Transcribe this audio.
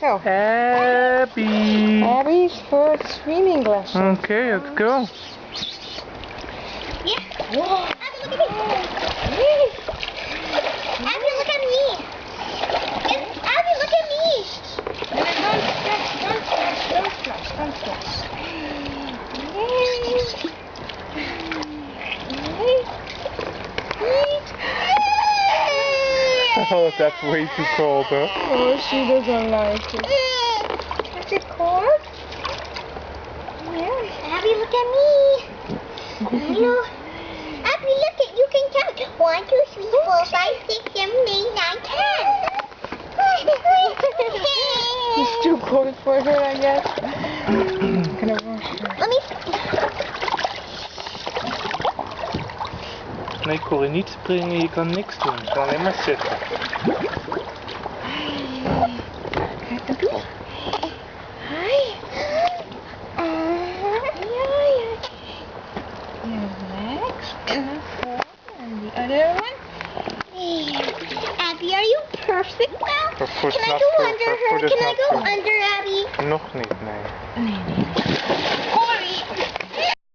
So, Abby. Abby's first swimming lesson. Okay, let's go. Yeah. Whoa. Abby, look at me. Abby, look at me. Don't splash. Oh, that's way too cold, huh? Oh, she doesn't like it. Is it cold? Yeah. Abby, look at me. Hello. Abby, look at you can count. 1, 2, 3, 4, 5, 6, 7, 8, 9, 10. It's too cold for her, I guess. Gonna wash her. Let me. Nee, Corrie, niet springen, je kan niks doen. Je kan alleen maar zitten. Hi. Your legs and the other one. Abby, are you perfect now? Her foot's Can I not go perfect. under Her her? foot is Can I not go perfect. under Abby? Nog niet, nee. Nee.